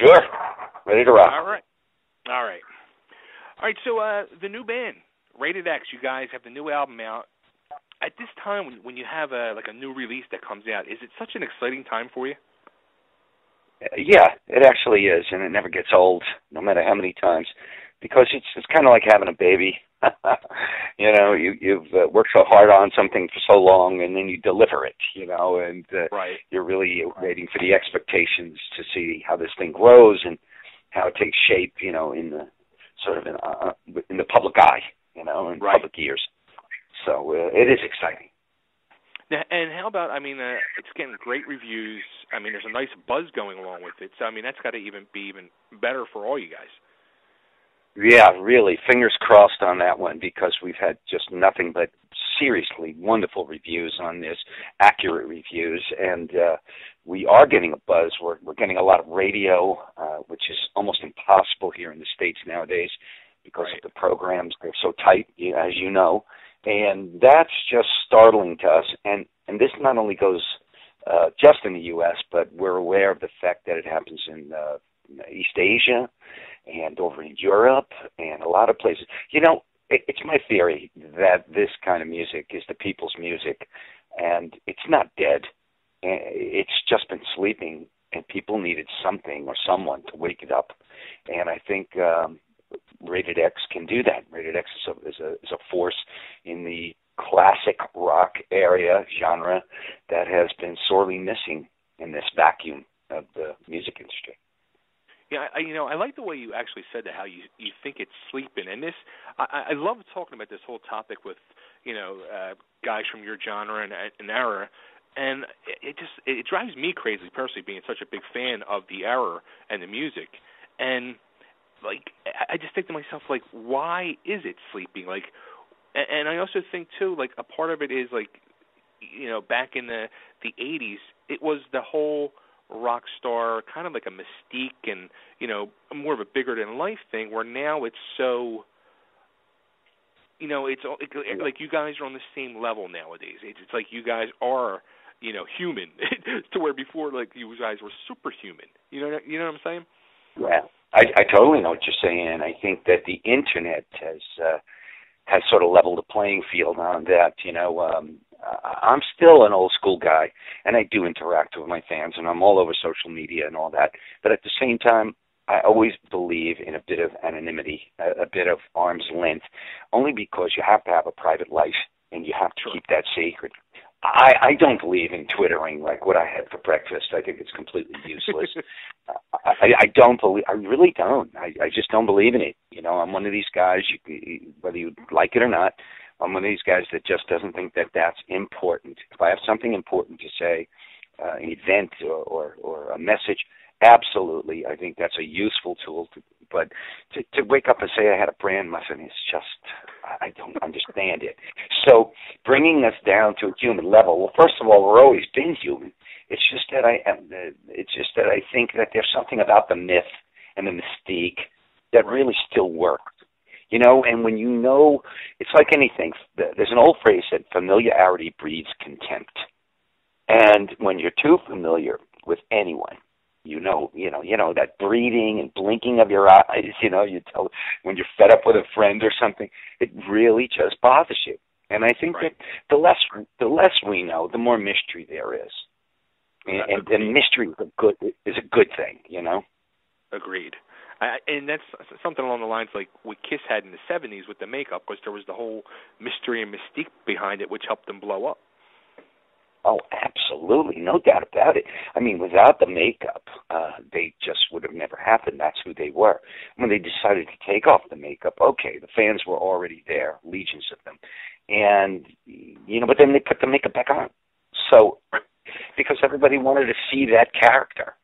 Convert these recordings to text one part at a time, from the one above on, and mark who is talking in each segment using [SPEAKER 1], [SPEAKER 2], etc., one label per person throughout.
[SPEAKER 1] Sure. Ready to rock.
[SPEAKER 2] All right. All right. All right, so the new band, Rated X, you guys have the new album out. At this time, when you have a new release that comes out, is it such an exciting time for you?
[SPEAKER 1] Yeah, it actually is, and it never gets old, no matter how many times, because it's kind of like having a baby. You know, you've worked so hard on something for so long, and then you deliver it, you know, and
[SPEAKER 2] right.
[SPEAKER 1] You're really waiting for the expectations to see how this thing grows and how it takes shape, you know, in the sort of in the public eye, you know, in
[SPEAKER 2] right.
[SPEAKER 1] public ears. So it is exciting.
[SPEAKER 2] Now, and how about, I mean, it's getting great reviews. I mean, there's a nice buzz going along with it. So, I mean, that's got to be even better for all you guys.
[SPEAKER 1] Yeah, really. Fingers crossed on that one, because we've had just nothing but seriously wonderful reviews on this, accurate reviews, and we are getting a buzz. We're getting a lot of radio, which is almost impossible here in the States nowadays because
[SPEAKER 2] right.
[SPEAKER 1] of the programs. They're so tight, as you know, and that's just startling to us. And this not only goes just in the U.S., but we're aware of the fact that it happens in East Asia and over in Europe and a lot of places. You know, it's my theory that this kind of music is the people's music, and it's not dead. It's just been sleeping, and people needed something or someone to wake it up. And I think Rated X can do that. Rated X is a force in the classic rock genre that has been sorely missing in this vacuum of the music industry.
[SPEAKER 2] Yeah, I like the way you actually said that, how you think it's sleeping. And this, I love talking about this whole topic with, guys from your genre and era. And it drives me crazy personally, being such a big fan of the era and the music. And, like, I just think to myself, like, why is it sleeping? Like, and I also think, too, like, a part of it is, like, back in the 80s, it was the whole rock star, kind of like a mystique and, more of a bigger than life thing, where now it's so, it's like you guys are on the same level nowadays. It's like you guys are, human, to where before, like, you guys were superhuman. You know what I'm saying?
[SPEAKER 1] Yeah, I totally know what you're saying. I think that the internet has sort of leveled the playing field on that. I'm still an old school guy, and I do interact with my fans, and I'm all over social media and all that. But at the same time, I always believe in a bit of anonymity, a bit of arm's length, only because you have to have a private life, and you have to keep that secret. I don't believe in twittering like what I had for breakfast. I think it's completely useless. I really don't. I just don't believe in it. I'm one of these guys, whether you like it or not, I'm one of these guys that just doesn't think that that's important. If I have something important to say, an event or a message, absolutely, I think that's a useful tool. But to wake up and say I had a bran muffin is just, I don't understand it. So bringing us down to a human level, well, first of all, we're always been human. It's just that I think that there's something about the myth and the mystique that really still works. And when it's like anything. There's an old phrase that familiarity breeds contempt. And when you're too familiar with anyone, that breathing and blinking of your eyes, you tell when you're fed up with a friend or something, it really just bothers you. And I think that the less we know, the more mystery there is. And the mystery is a good thing,
[SPEAKER 2] Agreed. And that's something along the lines like what Kiss had in the 70s with the makeup, because there was the whole mystery and mystique behind it, which helped them blow up.
[SPEAKER 1] Oh, absolutely. No doubt about it. I mean, without the makeup, they just would have never happened. That's who they were. When they decided to take off the makeup, okay, the fans were already there, legions of them. And, but then they put the makeup back on. So, because everybody wanted to see that character,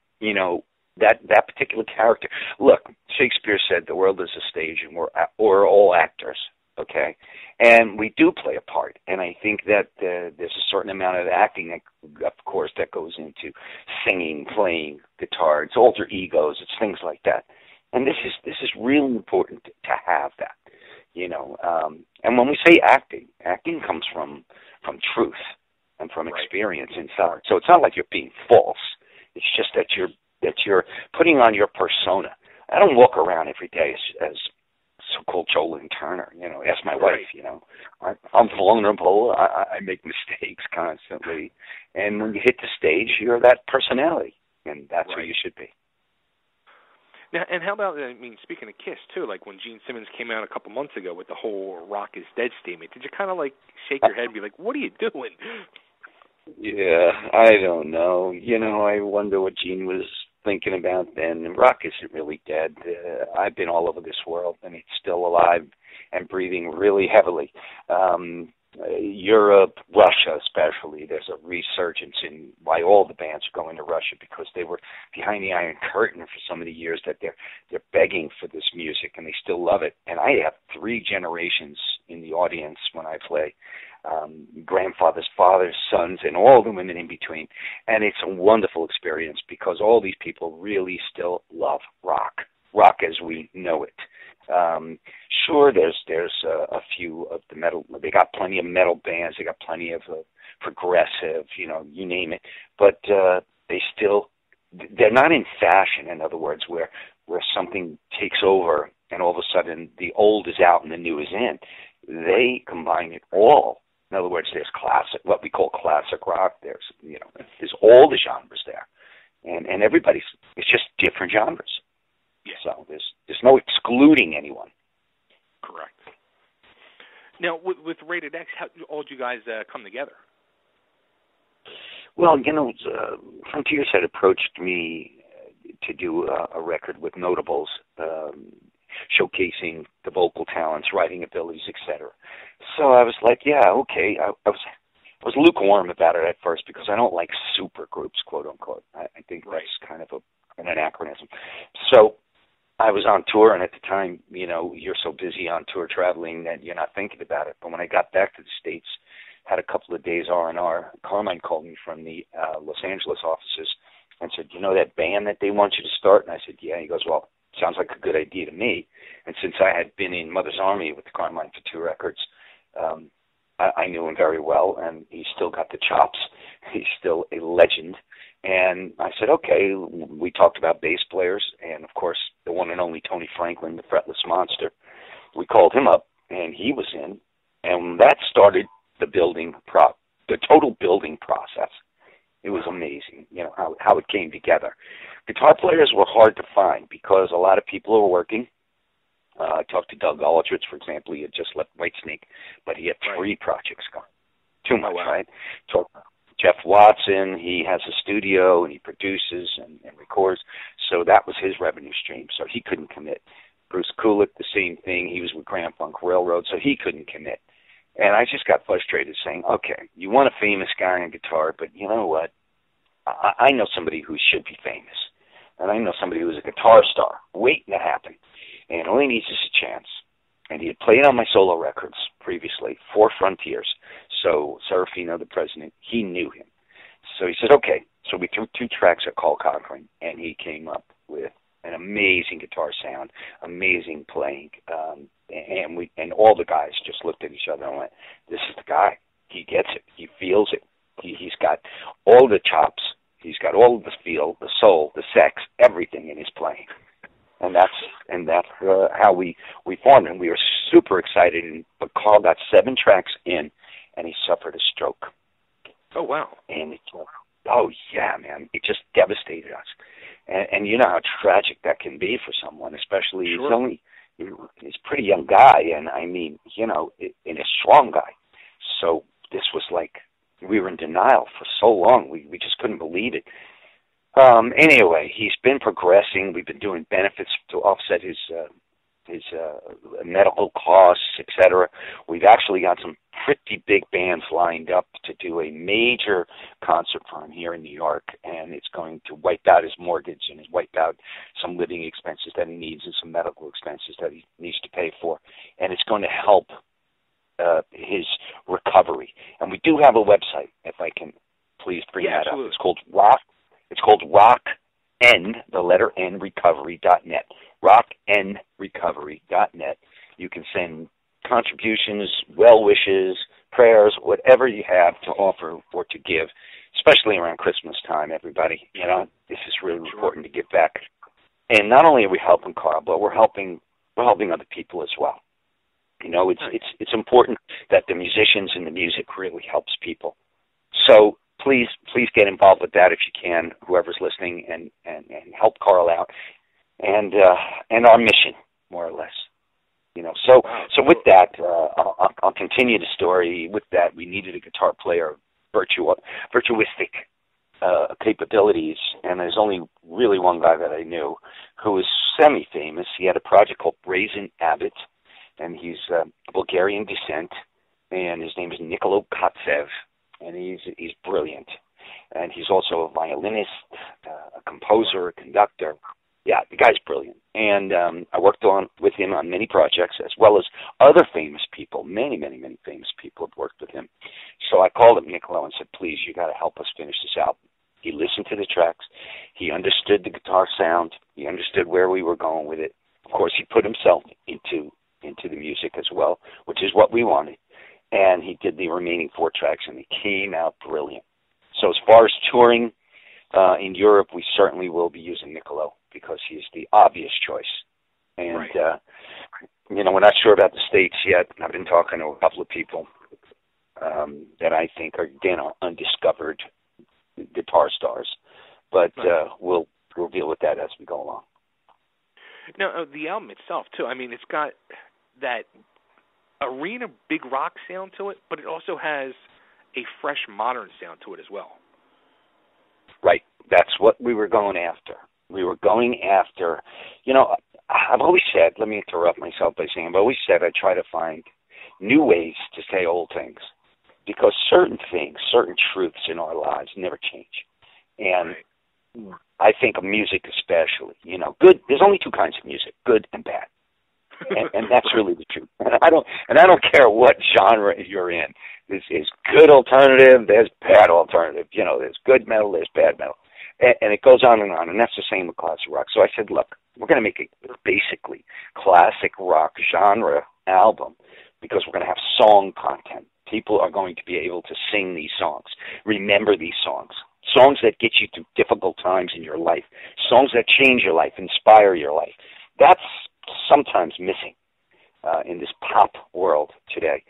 [SPEAKER 1] that particular character. Look, Shakespeare said the world is a stage and we're all actors, okay? And we do play a part. And I think that there's a certain amount of acting, of course, that goes into singing, playing guitar. It's alter egos. It's things like that. And this is really important to have that, And when we say acting comes from truth and from experience inside. So it's not like you're being false. It's just that that you're putting on your persona. I don't walk around every day as so-called Joe Lynn Turner. Ask my wife. I'm vulnerable. I make mistakes constantly, and when you hit the stage, you're that personality, and that's who you should be.
[SPEAKER 2] Now, and how about, speaking of Kiss, too, like when Gene Simmons came out a couple months ago with the whole rock is dead statement, did you kind of like shake your head and be like, what are you doing?
[SPEAKER 1] Yeah, I don't know. I wonder what Gene was thinking about then. Rock isn't really dead. I've been all over this world, and it's still alive and breathing really heavily. Europe, Russia especially, there's a resurgence in why all the bands are going to Russia, because they were behind the Iron Curtain for so many years that they're begging for this music, and they still love it. And I have 3 generations in the audience when I play, grandfathers, fathers, sons, and all the women in between. And it's a wonderful experience because all these people really still love rock as we know it. Sure, there's a few of the metal. They got plenty of metal bands. They got plenty of progressive, you name it. But they're not in fashion. In other words, where something takes over and all of a sudden the old is out and the new is in. They combine it all. In other words, there's classic, what we call classic rock. There's all the genres there, and it's just different genres.
[SPEAKER 2] Yeah.
[SPEAKER 1] So there's no excluding anyone.
[SPEAKER 2] Correct. Now, with Rated X, how all did you guys come together?
[SPEAKER 1] Well, Frontiers had approached me to do a record with notables, showcasing the vocal talents, writing abilities, etc. So I was like, yeah, okay. I was lukewarm about it at first because I don't like super groups, quote unquote. I think that's kind of an anachronism. So I was on tour, and at the time, you're so busy on tour traveling that you're not thinking about it. But when I got back to the States, had a couple of days R&R, Carmine called me from the Los Angeles offices and said, that band that they want you to start? And I said, yeah. He goes, well, sounds like a good idea to me. And since I had been in Mother's Army with Carmine for 2 records, I knew him very well, and he's still got the chops. He's still a legend. And I said, okay. We talked about bass players, and, of course, the one and only Tony Franklin, the fretless monster. We called him up, and he was in, and that started the total building process. It was amazing, how it came together. Guitar players were hard to find because a lot of people were working. I talked to Doug Aldrich, for example. He had just left Whitesnake, but he had 3 projects going. Too much, right? Talked to Jeff Watson. He has a studio, and he produces and records. So that was his revenue stream, so he couldn't commit. Bruce Kulick, the same thing. He was with Grand Funk Railroad, so he couldn't commit. And I just got frustrated saying, okay, you want a famous guy on guitar, but you know what? I know somebody who should be famous. And I know somebody who's a guitar star waiting to happen. And all he needs is a chance. And he had played on my solo records previously for Frontiers. So Serafino, the president, he knew him. So he said, okay. So we threw 2 tracks at Cole Cochran, and he came up with an amazing guitar sound, amazing playing. And all the guys just looked at each other and went, this is the guy. He gets it. He feels it. He's got all the chops. He's got all the feel, the soul, the sex, everything in his playing. And that's how we formed. And we were super excited. But Carl got 7 tracks in, and he suffered a stroke.
[SPEAKER 2] Oh, wow.
[SPEAKER 1] And man, it just devastated us. And you know how tragic that can be for someone, especially he's a pretty young guy, and I mean, and a strong guy. So this was like we were in denial for so long. We just couldn't believe it. Anyway, he's been progressing. We've been doing benefits to offset his medical costs, etc. We've actually got some pretty big bands lined up to do a major concert for him here in New York, and it's going to wipe out his mortgage and wipe out some living expenses that he needs and some medical expenses that he needs to pay for, and it's going to help his recovery. And we do have a website, if I can please bring that
[SPEAKER 2] absolutely.
[SPEAKER 1] up. It's called RockN, the letter N, recovery.net. RockNrecovery.net. You can send contributions, well wishes, prayers, whatever you have to offer or to give. especially around Christmas time, everybody. You know, this is really important to give back. And not only are we helping Carl, but we're helping other people as well. You know, it's important that the musicians and the music really helps people. So please get involved with that if you can, whoever's listening, and help Carl out, and our mission, more or less. You know, so with that, I'll continue the story. With that, we needed a guitar player, virtuistic capabilities, and there's only really one guy that I knew who was semi-famous. He had a project called Brazen Abbot, and he's Bulgarian descent, and his name is Nikolai Kotsev, and he's brilliant. And he's also a violinist, a composer, a conductor. Yeah, the guy's brilliant. And I worked with him on many projects, as well as other famous people. Many, many, many famous people have worked with him. So I called him, Niccolo, and said, please, you got to help us finish this album. He listened to the tracks. He understood the guitar sound. He understood where we were going with it. Of course, he put himself into the music as well, which is what we wanted. And he did the remaining 4 tracks, and they came out brilliant. So as far as touring in Europe, we certainly will be using Niccolo because he's the obvious choice. And,
[SPEAKER 2] right.
[SPEAKER 1] You know, we're not sure about the States yet. I've been talking to a couple of people that I think are, again, undiscovered guitar stars. But we'll deal with that as we go along.
[SPEAKER 2] Now, the album itself, too, I mean, it's got that arena big rock sound to it, but it also has a fresh modern sound to it as well.
[SPEAKER 1] Right. That's what we were going after. We were going after, you know, I've always said, let me interrupt myself by saying, I've always said I try to find new ways to say old things because certain things, certain truths in our lives never change. And right. I think of music especially, you know, good, there's only 2 kinds of music, good and bad. And that's really the truth. And I don't care what genre you're in. This is good alternative, there's bad alternative. You know, there's good metal, there's bad metal. And it goes on, and that's the same with classic rock. So I said, look, we're going to make a basically classic rock genre album because we're going to have song content. People are going to be able to sing these songs, remember these songs that get you through difficult times in your life, songs that change your life, inspire your life. That's sometimes missing in this pop world today.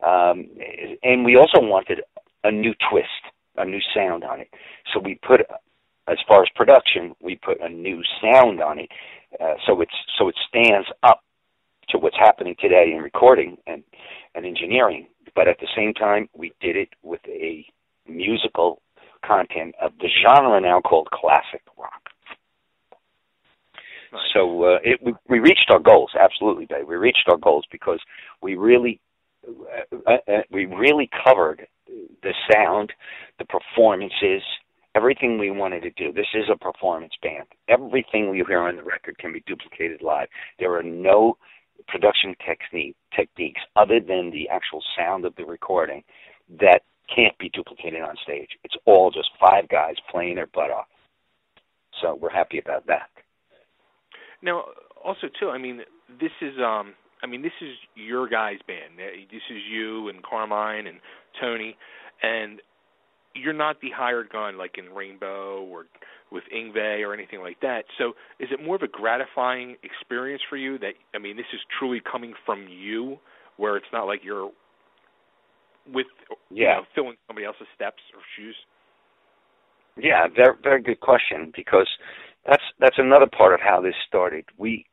[SPEAKER 1] And we also wanted a new twist, a new sound on it. So we put, as far as production, we put a new sound on it. So it stands up to what's happening today in recording and engineering. But at the same time, we did it with a musical content of the genre now called classic rock. Nice. So we reached our goals, absolutely, Dave. We reached our goals because we really covered the sound, the performances, everything we wanted to do. This is a performance band. Everything we hear on the record can be duplicated live. There are no production techniques other than the actual sound of the recording that can't be duplicated on stage. It's all just 5 guys playing their butt off. So we're happy about that.
[SPEAKER 2] Now, also, too, I mean, this is your guys' band. This is you and Carmine and Tony, and you're not the hired gun like in Rainbow or with Yngwie or anything like that. So is it more of a gratifying experience for you that, I mean, this is truly coming from you where it's not like you're with, you know, filling somebody else's steps or shoes?
[SPEAKER 1] Yeah, very, very good question because that's another part of how this started. We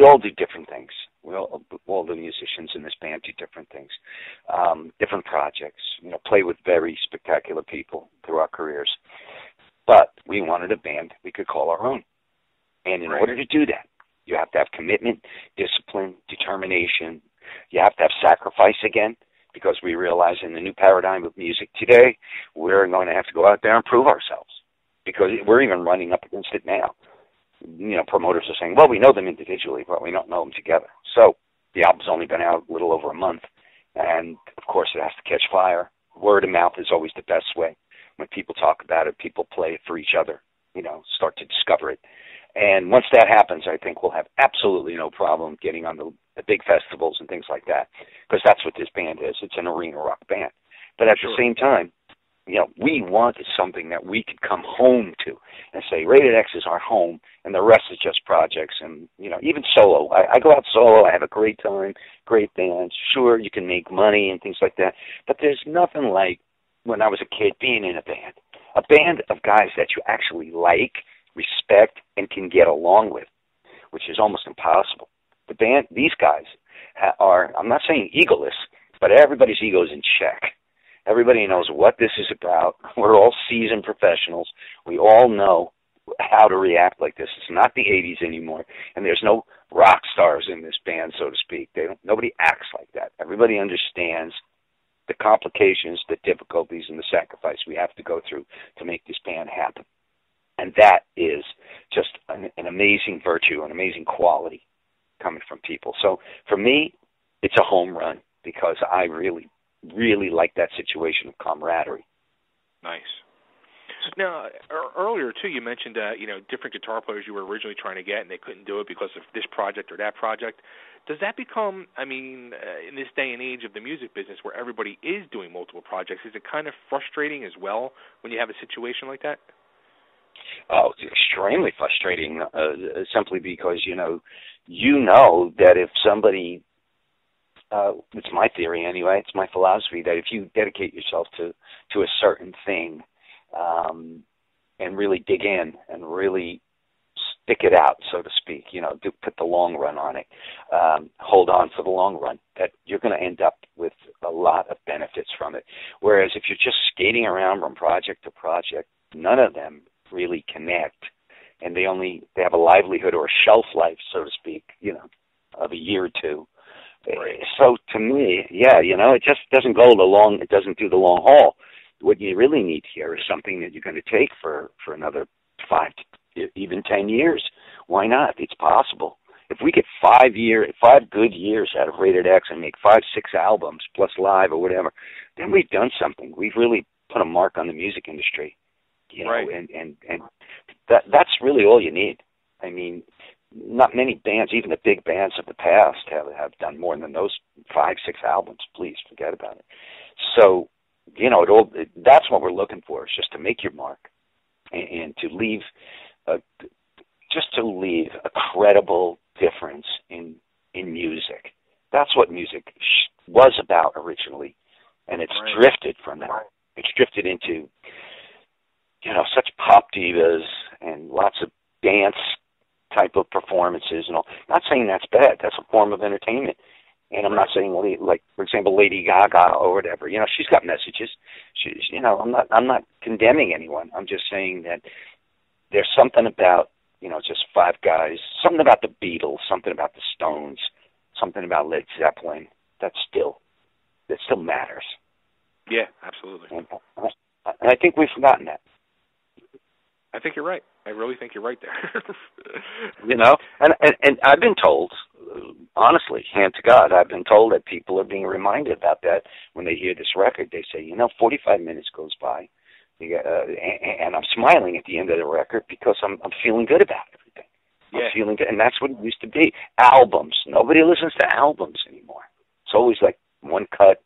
[SPEAKER 1] all do different things. All the musicians in this band do different things, different projects, you know, play with very spectacular people through our careers. But we wanted a band we could call our own. And in order to do that, you have to have commitment, discipline, determination. You have to have sacrifice again because we realize in the new paradigm of music today, we're going to have to go out there and prove ourselves because we're even running up against it now. You know, promoters are saying, well, we know them individually, but we don't know them together. So the album's only been out a little over a month, and, of course, it has to catch fire. Word of mouth is always the best way. When people talk about it, people play it for each other, you know, start to discover it. And once that happens, I think we'll have absolutely no problem getting on the big festivals and things like that because that's what this band is. It's an arena rock band. But at the same time, we wanted something that we could come home to and say, Rated X is our home, and the rest is just projects. And, even solo. I go out solo. I have a great time, great bands. Sure, you can make money and things like that, but there's nothing like when I was a kid being in a band of guys that you actually like, respect, and can get along with, which is almost impossible. These guys are, I'm not saying egoless, but everybody's ego is in check. Everybody knows what this is about. We're all seasoned professionals. We all know how to react like this. It's not the 80s anymore, and there's no rock stars in this band, so to speak. Nobody acts like that. Everybody understands the complications, the difficulties, and the sacrifice we have to go through to make this band happen. And that is just an amazing virtue, an amazing quality coming from people. So for me, it's a home run because I really like that situation of camaraderie.
[SPEAKER 2] Nice. Now, earlier, too, you mentioned, different guitar players you were originally trying to get and they couldn't do it because of this project or that project. Does that become, in this day and age of the music business where everybody is doing multiple projects, is it kind of frustrating as well when you have a situation like that?
[SPEAKER 1] Oh, it's extremely frustrating, simply because, that if somebody, it's my theory anyway, it's my philosophy, that if you dedicate yourself to a certain thing and really dig in and really stick it out, so to speak, put the long run on it, hold on for the long run, that you're going to end up with a lot of benefits from it. Whereas if you're just skating around from project to project, none of them really connect, and they have a livelihood or a shelf life, so to speak, of a year or two. Right. So to me, it just doesn't it doesn't do the long haul. What you really need here is something that you're going to take for another 5 to even 10 years. Why not? It's possible. If we get 5 good years out of Rated X and make 5-6 albums plus live or whatever, then we've done something. We've really put a mark on the music industry.
[SPEAKER 2] Right.
[SPEAKER 1] And that's really all you need. Not many bands, even the big bands of the past, have done more than those 5-6 albums. Please forget about it. So, that's what we're looking for, is just to make your mark and to leave a credible difference in music. That's what music was about originally, and it's drifted from that. It's drifted into such pop divas and lots of dance type of performances and all. Not saying that's bad. That's a form of entertainment. And I'm not saying, like, for example, Lady Gaga or whatever. She's got messages. I'm not condemning anyone. I'm just saying that there's something about, just 5 guys, something about the Beatles, something about the Stones, something about Led Zeppelin that still matters.
[SPEAKER 2] Yeah, absolutely.
[SPEAKER 1] And I think we've forgotten that.
[SPEAKER 2] I think you're right. I really think you're right there.
[SPEAKER 1] And I've been told, honestly, hand to God, I've been told that people are being reminded about that when they hear this record. They say, 45 minutes goes by, and I'm smiling at the end of the record because I'm feeling good about everything.
[SPEAKER 2] Yeah.
[SPEAKER 1] I'm feeling good, and that's what it used to be. Albums. Nobody listens to albums anymore. It's always like 1 cut,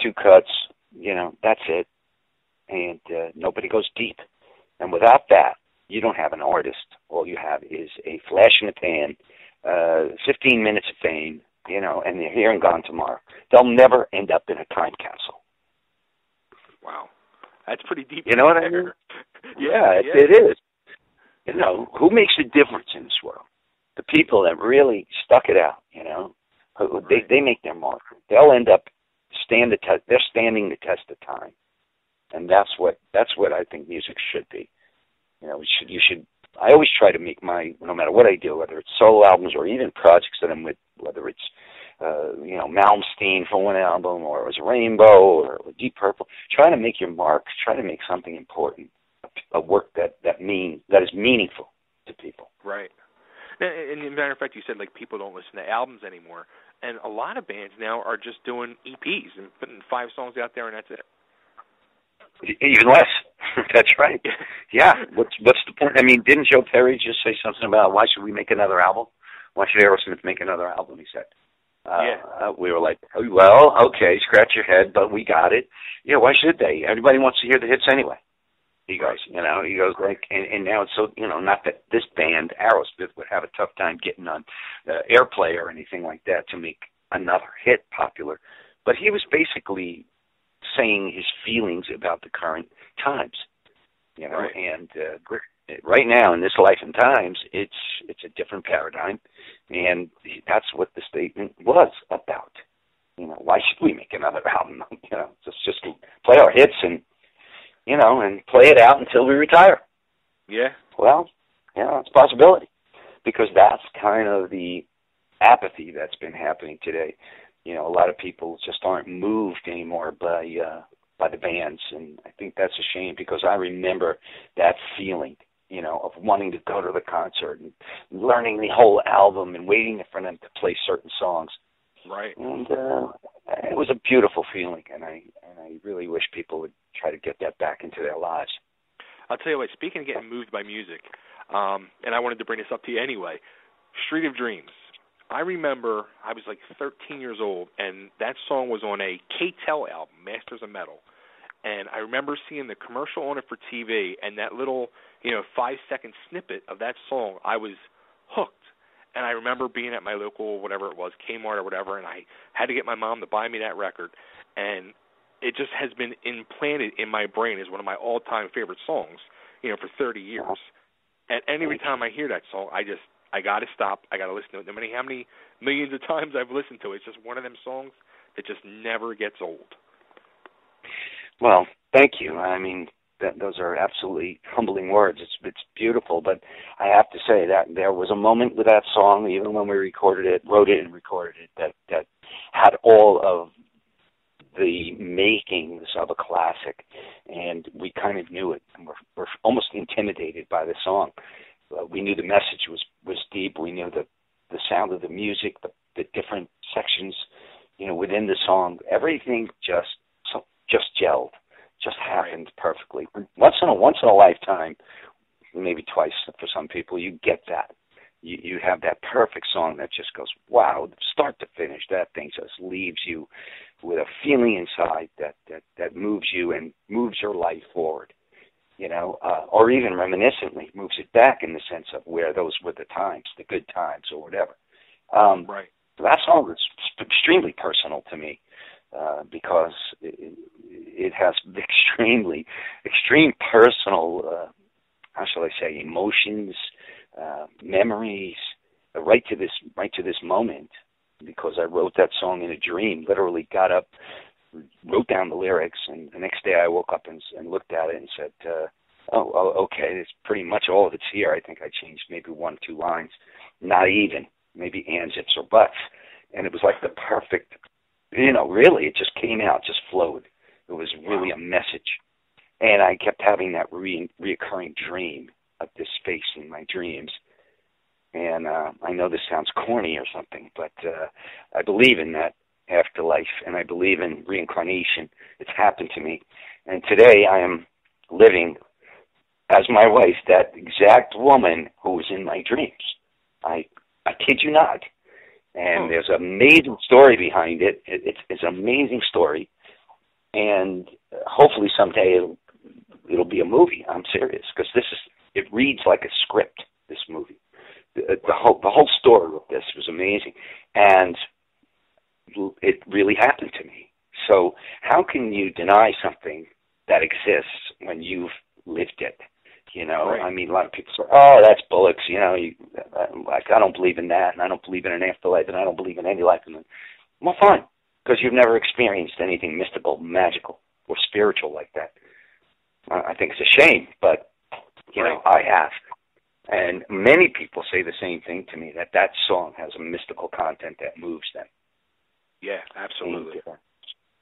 [SPEAKER 1] 2 cuts, that's it. And nobody goes deep. And without that, you don't have an artist. All you have is a flash in the pan, 15 minutes of fame, and they're here and gone tomorrow. They'll never end up in a time capsule.
[SPEAKER 2] Wow. That's pretty deep.
[SPEAKER 1] You know what I mean? Yeah, it is. Who makes a difference in this world? The people that really stuck it out, They make their mark. They'll end up they're standing the test of time. And that's what I think music should be. You should. I always try to make no matter what I do, whether it's solo albums or even projects that I'm with, whether it's Malmsteen for one album, or it was Rainbow or Deep Purple. Try to make your mark. Try to make something important, a work that is meaningful to people.
[SPEAKER 2] Right. And as a matter of fact, you said people don't listen to albums anymore, and a lot of bands now are just doing EPs and putting 5 songs out there, and that's it.
[SPEAKER 1] Even less. That's right. Yeah. What's the point? Didn't Joe Perry just say something about why should we make another album? Why should Aerosmith make another album? He said. We were like, well, okay, scratch your head, but we got it. Yeah, why should they? Everybody wants to hear the hits anyway. He goes, like, and now it's so, not that this band, Aerosmith, would have a tough time getting on Airplay or anything like that to make another hit popular, but he was basically saying his feelings about the current times,
[SPEAKER 2] Right.
[SPEAKER 1] And right now in this life and times, it's a different paradigm, and that's what the statement was about. Why should we make another album? Just play our hits and play it out until we retire.
[SPEAKER 2] Yeah.
[SPEAKER 1] Well, it's a possibility, because that's kind of the apathy that's been happening today. A lot of people just aren't moved anymore by the bands, and I think that's a shame, because I remember that feeling, of wanting to go to the concert and learning the whole album and waiting for them to play certain songs.
[SPEAKER 2] Right.
[SPEAKER 1] And it was a beautiful feeling, and I really wish people would try to get that back into their lives.
[SPEAKER 2] I'll tell you what, speaking of getting moved by music, and I wanted to bring this up to you anyway, Street of Dreams. I remember I was like 13 years old, and that song was on a K-Tel album, Masters of Metal. And I remember seeing the commercial on it for TV, and that little, 5-second snippet of that song, I was hooked. And I remember being at my local, whatever it was, Kmart or whatever, and I had to get my mom to buy me that record. And it just has been implanted in my brain as one of my all-time favorite songs, for 30 years. And every time I hear that song, I got to stop. I got to listen to it. No matter how many millions of times I've listened to it, it's just one of them songs that just never gets old.
[SPEAKER 1] Well, thank you. I mean, those are absolutely humbling words. It's beautiful, but I have to say that there was a moment with that song, even when we wrote it and recorded it, that had all of the makings of a classic, and we kind of knew it, and we're almost intimidated by the song. We knew the message was deep. We knew the sound of the music, the different sections, within the song. Everything just gelled, just happened perfectly. Once in a lifetime, maybe twice for some people, you get that. You have that perfect song that just goes, wow, start to finish. That thing just leaves you with a feeling inside that moves you and moves your life forward, or even reminiscently moves it back in the sense of where those were the times, the good times or whatever.
[SPEAKER 2] Right.
[SPEAKER 1] That song was extremely personal to me, because it has extreme personal, how shall I say, emotions, memories, right to this moment, because I wrote that song in a dream. Literally got up, wrote down the lyrics, and the next day I woke up and looked at it and said, okay, it's pretty much all of it's here. I think I changed maybe 1-2 lines, not even, maybe ands, ifs, or buts, and it was like the perfect, really, it just came out, just flowed. It was really a message, and I kept having that reoccurring dream of this space in my dreams. And I know this sounds corny or something, but I believe in that afterlife, and I believe in reincarnation. It's happened to me. And today I am living as my wife, that exact woman who was in my dreams. I kid you not. And there's an amazing story behind it. It's an amazing story. And hopefully someday it'll be a movie. I'm serious, because it reads like a script, this movie. The whole story of this was amazing, and it really happened to me. So how can you deny something that exists when you've lived it?
[SPEAKER 2] Right.
[SPEAKER 1] I mean, a lot of people say, "Oh, that's bullocks." Like, I don't believe in that, and I don't believe in an afterlife, and I don't believe in any life. Well, fine, because you've never experienced anything mystical, magical, or spiritual like that. I think it's a shame, but I have. And many people say the same thing to me, that song has a mystical content that moves them.
[SPEAKER 2] Yeah, absolutely.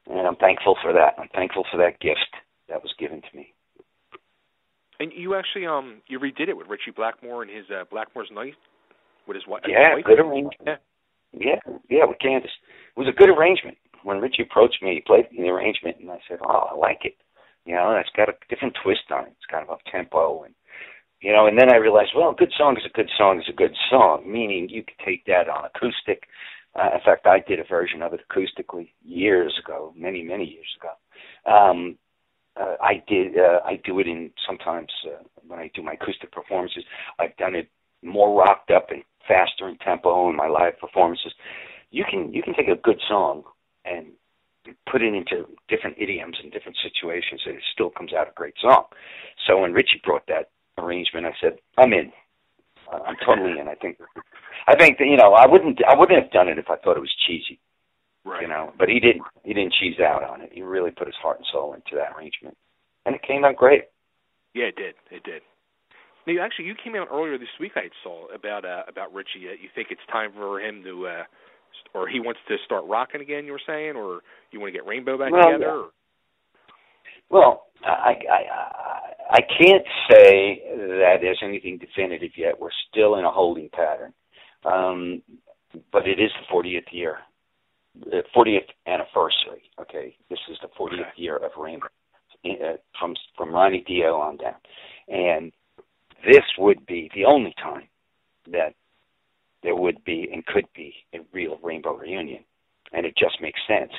[SPEAKER 1] And I'm thankful for that. I'm thankful for that gift that was given to me.
[SPEAKER 2] And you actually you redid it with Richie Blackmore and his Blackmore's Night with his wife.
[SPEAKER 1] Yeah, good arrangement. Yeah, with Candace. It was a good arrangement. When Richie approached me, he played the arrangement, and I said, "Oh, I like it. It's got a different twist on it. It's kind of up tempo, and then I realized, well, a good song is a good song is a good song, meaning you could take that on acoustic, In fact, I did a version of it acoustically years ago, many years ago. I do it in sometimes when I do my acoustic performances. I've done it more rocked up and faster in tempo in my live performances. You can take a good song and put it into different idioms and different situations, and it still comes out a great song. So when Richie brought that arrangement, I said, I'm in. I'm totally in. I think that, I wouldn't have done it if I thought it was cheesy.
[SPEAKER 2] Right.
[SPEAKER 1] But he didn't cheese out on it. He really put his heart and soul into that arrangement, and it came out great.
[SPEAKER 2] Yeah, it did. Now, you came out earlier this week, I saw, about Richie. You think it's time for him to, or he wants to start rocking again, you were saying, or you want to get Rainbow back together?
[SPEAKER 1] Yeah. Well, I can't say that there's anything definitive yet. We're still in a holding pattern. But it is the 40th year, the 40th anniversary, okay? This is the 40th year of Rainbow, from Ronnie Dio on down. And this would be the only time that there would be and could be a real Rainbow reunion. And it just makes sense.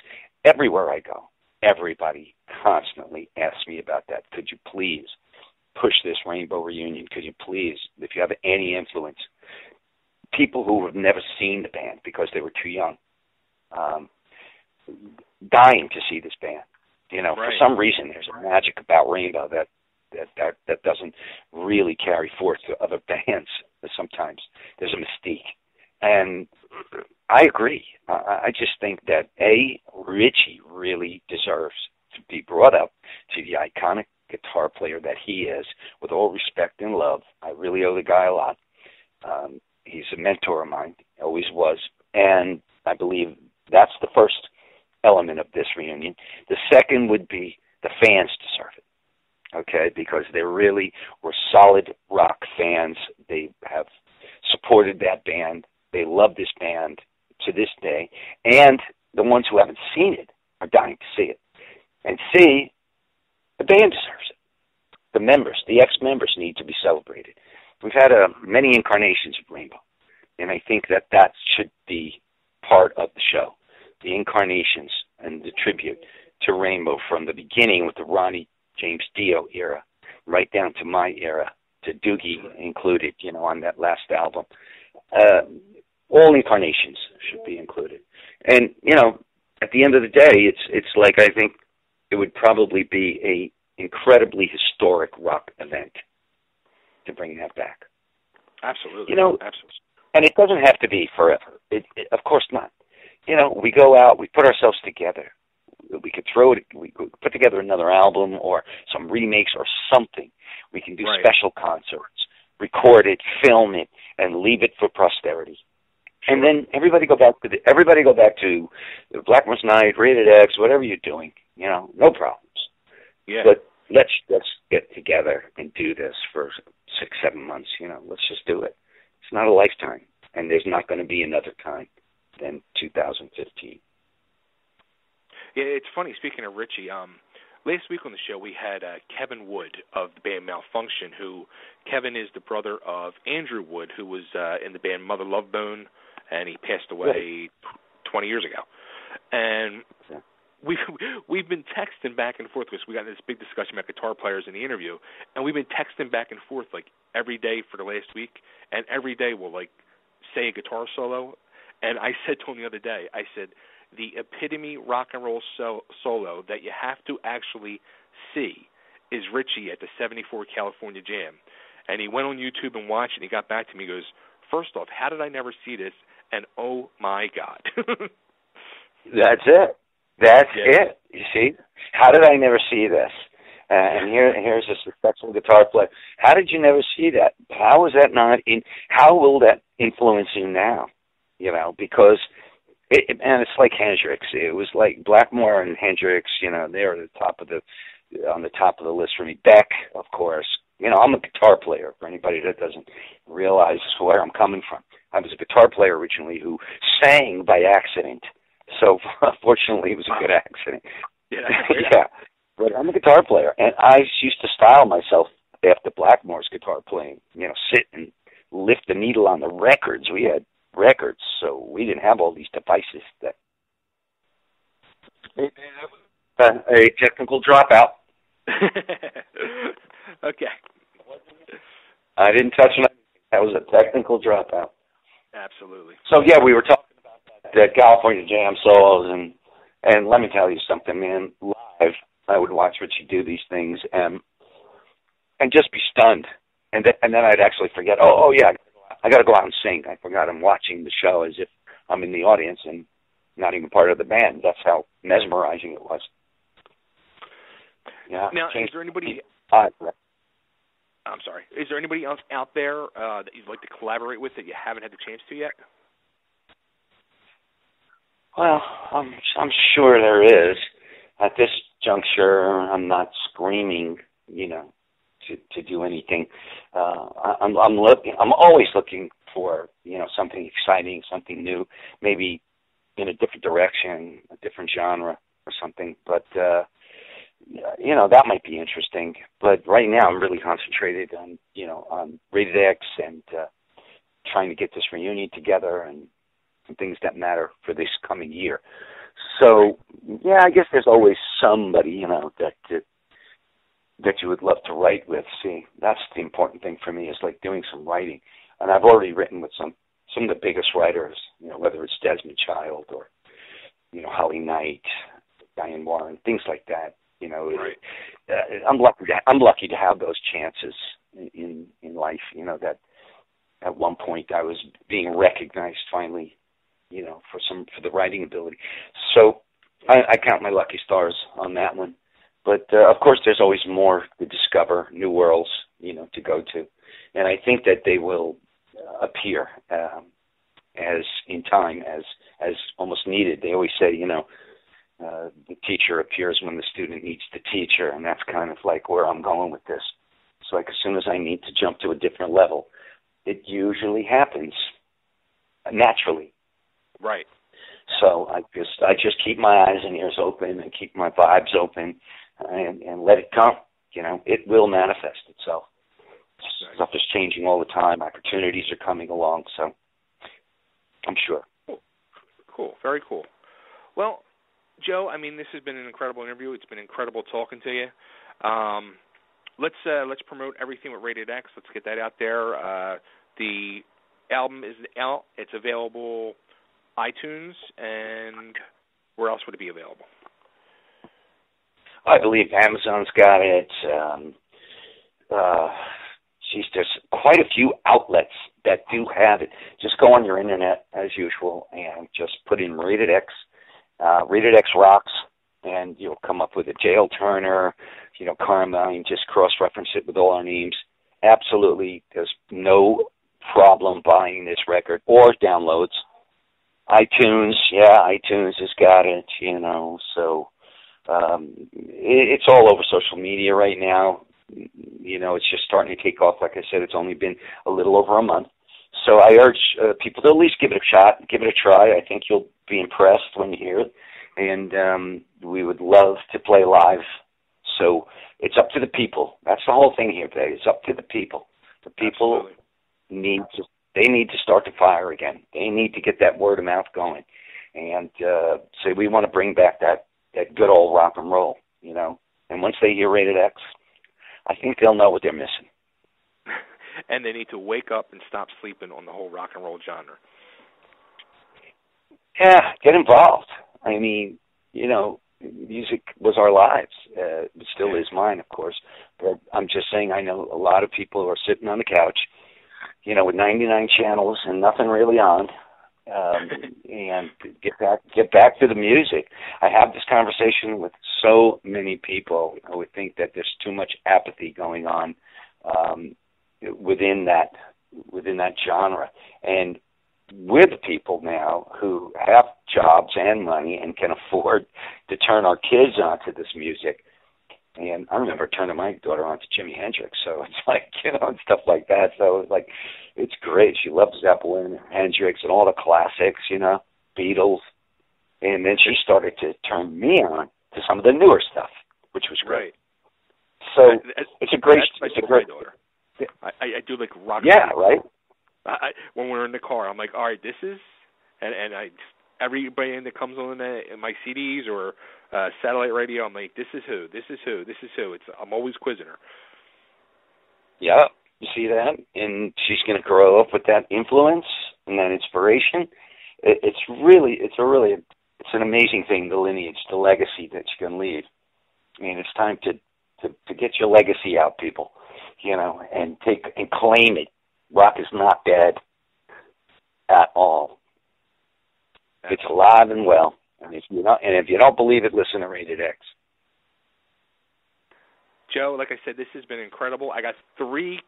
[SPEAKER 1] Everywhere I go, everybody constantly asks me about that. Could you please push this Rainbow reunion? Could you please, if you have any influence, people who have never seen the band because they were too young, dying to see this band. Right. For some reason, there's a magic about Rainbow that doesn't really carry forth to other bands. Sometimes there's a mystique, and I agree. I just think that Richie really deserves to be brought up to the iconic guitar player that he is. With all respect and love, I really owe the guy a lot. He's a mentor of mine, always was, and I believe that's the first element of this reunion. The second would be the fans deserve it, okay, because they really were solid rock fans. They have supported that band. They love this band to this day, and the ones who haven't seen it are dying to see it. And C, the band deserves it. The members, the ex-members need to be celebrated. We've had many incarnations of Rainbow, and I think that should be part of the show, the incarnations and the tribute to Rainbow from the beginning with the Ronnie James Dio era right down to my era, to Doogie included, on that last album. All incarnations should be included. And, at the end of the day, it's like I think it would probably be a incredibly historic rock event to bring that back.
[SPEAKER 2] Absolutely. Absolutely.
[SPEAKER 1] And it doesn't have to be forever. Of course not. We go out, we put ourselves together. We could put together another album or some remakes or something. We can do special concerts, record it, film it, and leave it for posterity. Sure. And then everybody go back to Blackmore's Night, Rated X, whatever you're doing. No problems.
[SPEAKER 2] Yeah.
[SPEAKER 1] But let's get together and do this for 6-7 months. Let's just do it. It's not a lifetime, and there's not going to be another time than 2015.
[SPEAKER 2] Yeah, it's funny. Speaking of Richie, last week on the show we had Kevin Wood of the band Malfunction, Kevin is the brother of Andrew Wood, who was in the band Mother Love Bone, and he passed away 20 years ago. And we've been texting back and forth because we got this big discussion about guitar players in the interview, and we've been texting back and forth like every day for the last week, and every day we'll say a guitar solo. And I said to him the other day, I said, the epitome rock and roll solo that you have to actually see is Richie at the 74 California Jam. And he went on YouTube and watched it, and he got back to me. He goes, first off, how did I never see this? And oh, my God.
[SPEAKER 1] That's it. That's it. You see? How did I never see this? And here's a successful guitar player. How did you never see that? How is that not in? How will that influence you now? Because it's like Hendrix. It was like Blackmore and Hendrix. They're on the top of the list for me. Beck, of course. I'm a guitar player. For anybody that doesn't realize where I'm coming from, I was a guitar player originally who sang by accident. So fortunately, it was a good accident. Yeah. But I'm a guitar player, and I used to style myself after Blackmore's guitar playing. Sit and lift the needle on the records. We had records, so we didn't have all these devices. That a technical dropout.
[SPEAKER 2] Okay.
[SPEAKER 1] I didn't touch on it. That was a technical dropout.
[SPEAKER 2] Absolutely.
[SPEAKER 1] So yeah, we were talking about the California Jam solos, and let me tell you something, man. Live, I would watch Richie do these things and just be stunned, and then I'd actually forget. Oh yeah, I got to go out and sing. I forgot I'm watching the show as if I'm in the audience and not even part of the band. That's how mesmerizing it was. Yeah.
[SPEAKER 2] Now, is there anybody? I'm sorry. Is there anybody else out there that you'd like to collaborate with that you haven't had the chance to yet?
[SPEAKER 1] Well, I'm sure there is. At this juncture, I'm not screaming, to do anything. I'm always looking for, something exciting, something new, maybe in a different direction, a different genre or something. But that might be interesting. But right now, I'm really concentrated on Rated X and trying to get this reunion together and things that matter for this coming year. So, yeah, I guess there's always somebody, that you would love to write with. See, that's the important thing for me, is like doing some writing. And I've already written with some of the biggest writers, whether it's Desmond Child or, Holly Knight, Diane Warren, things like that.
[SPEAKER 2] Right.
[SPEAKER 1] I'm lucky to have those chances in life, that at one point I was being recognized finally, for the writing ability. So I count my lucky stars on that one. But, of course, there's always more to discover, new worlds, to go to. And I think that they will appear as in time, as almost needed. They always say, the teacher appears when the student needs the teacher, and that's kind of like where I'm going with this. It's like as soon as I need to jump to a different level, it usually happens naturally.
[SPEAKER 2] Right.
[SPEAKER 1] So I just keep my eyes and ears open and keep my vibes open and let it come. It will manifest itself. Right. Stuff is changing all the time. Opportunities are coming along, so I'm sure.
[SPEAKER 2] Cool. Very cool. Well, Joe, this has been an incredible interview. It's been incredible talking to you. Let's promote everything with Rated X. Let's get that out there. The album is out. It's available iTunes, and where else would it be available?
[SPEAKER 1] I believe Amazon's got it. There's quite a few outlets that do have it. Just go on your internet, as usual, and just put in Rated X, Rated X Rocks, and you'll come up with a Jail Turner, Carmine, just cross-reference it with all our names. Absolutely, there's no problem buying this record or downloads. iTunes has got it, so it's all over social media right now. It's just starting to take off. Like I said, it's only been a little over a month. So I urge people to at least give it a shot, give it a try. I think you'll be impressed when you hear it. And we would love to play live. So it's up to the people. That's the whole thing here today. It's up to the people. The people need to start the fire again. They need to get that word of mouth going. And so we want to bring back that good old rock and roll, And once they hear Rated X, I think they'll know what they're missing.
[SPEAKER 2] And they need to wake up and stop sleeping on the whole rock and roll genre.
[SPEAKER 1] Yeah, get involved. Music was our lives. It still is mine, of course. But I'm just saying, I know a lot of people who are sitting on the couch, with 99 channels and nothing really on, and get back to the music. I have this conversation with so many people who would think that there's too much apathy going on within that genre, and we're the people now who have jobs and money and can afford to turn our kids onto this music. And I remember turning my daughter on to Jimi Hendrix, so it's like, and stuff like that. So it's like, it's great. She loves Zeppelin, Hendrix, and all the classics, Beatles. And then she started to turn me on to some of the newer stuff, which was great. Right. So it's a great. It's a great
[SPEAKER 2] daughter. I do like rock.
[SPEAKER 1] Yeah, right.
[SPEAKER 2] When we're in the car, I'm like, all right, this is and everybody that comes on my CDs or satellite radio, I'm like, this is who. I'm always quizzing her.
[SPEAKER 1] Yeah, you see that? And she's going to grow up with that influence and that inspiration. It's an amazing thing, the lineage, the legacy that you can leave. I mean, it's time to get your legacy out, people, and claim it. Rock is not dead at all. It's alive and well. And if you don't believe it, listen to Rated X.
[SPEAKER 2] Joe, like I said, this has been incredible. I got 3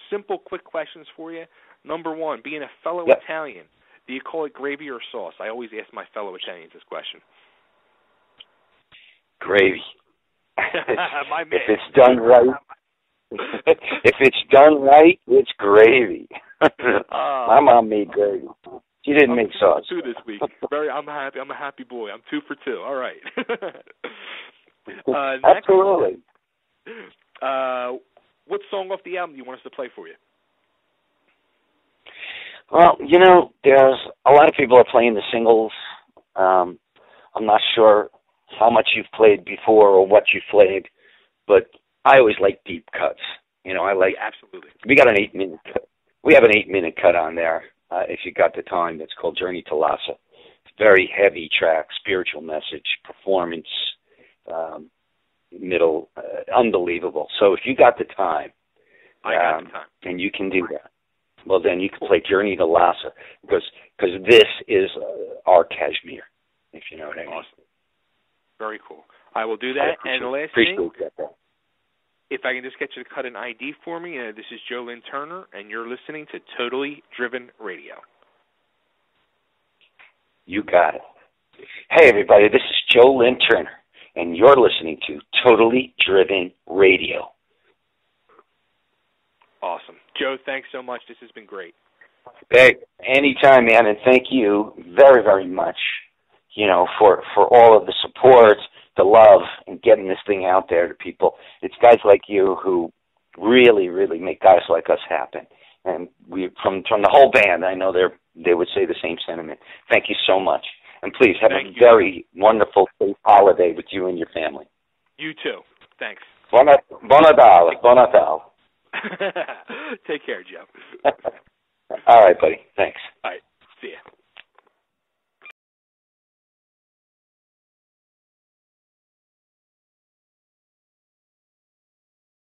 [SPEAKER 2] simple, quick questions for you. Number 1, being a fellow Italian, do you call it gravy or sauce? I always ask my fellow Italians this question.
[SPEAKER 1] Gravy.
[SPEAKER 2] My man.
[SPEAKER 1] If it's done right, it's gravy. My mom made gravy. She didn't make sauce.
[SPEAKER 2] 2 this week. I'm happy. I'm a happy boy. I'm 2 for 2. All right.
[SPEAKER 1] Absolutely.
[SPEAKER 2] What song off the album do you want us to play for you?
[SPEAKER 1] Well, there's a lot of people are playing the singles. I'm not sure how much you've played before or what you've played, but I always like deep cuts.
[SPEAKER 2] Absolutely.
[SPEAKER 1] We got an 8-minute cut. We have an 8-minute cut on there. If you got the time, that's called Journey to Lhasa. Very heavy track, spiritual message, performance, middle, unbelievable. So if you got the time, and you can do that, well, then you can play Journey to Lhasa because this is our Kashmir, if you know what I mean.
[SPEAKER 2] Awesome. Very cool. I will do that. And the last thing, if I can just get you to cut an ID for me, this is Joe Lynn Turner, and you're listening to Totally Driven Radio.
[SPEAKER 1] You got it. Hey, everybody, this is Joe Lynn Turner, and you're listening to Totally Driven Radio.
[SPEAKER 2] Awesome. Joe, thanks so much. This has been great.
[SPEAKER 1] Hey, anytime, man, and thank you very, very much, for all of the support, the love, and getting this thing out there to people. It's guys like you who really, really make guys like us happen. And we, from the whole band, I know they would say the same sentiment. Thank you so much. And please have a very wonderful, safe holiday with you and your family.
[SPEAKER 2] You too. Thanks.
[SPEAKER 1] Buon Natale.
[SPEAKER 2] Take care, Joe.
[SPEAKER 1] All right, buddy. Thanks.
[SPEAKER 2] All right.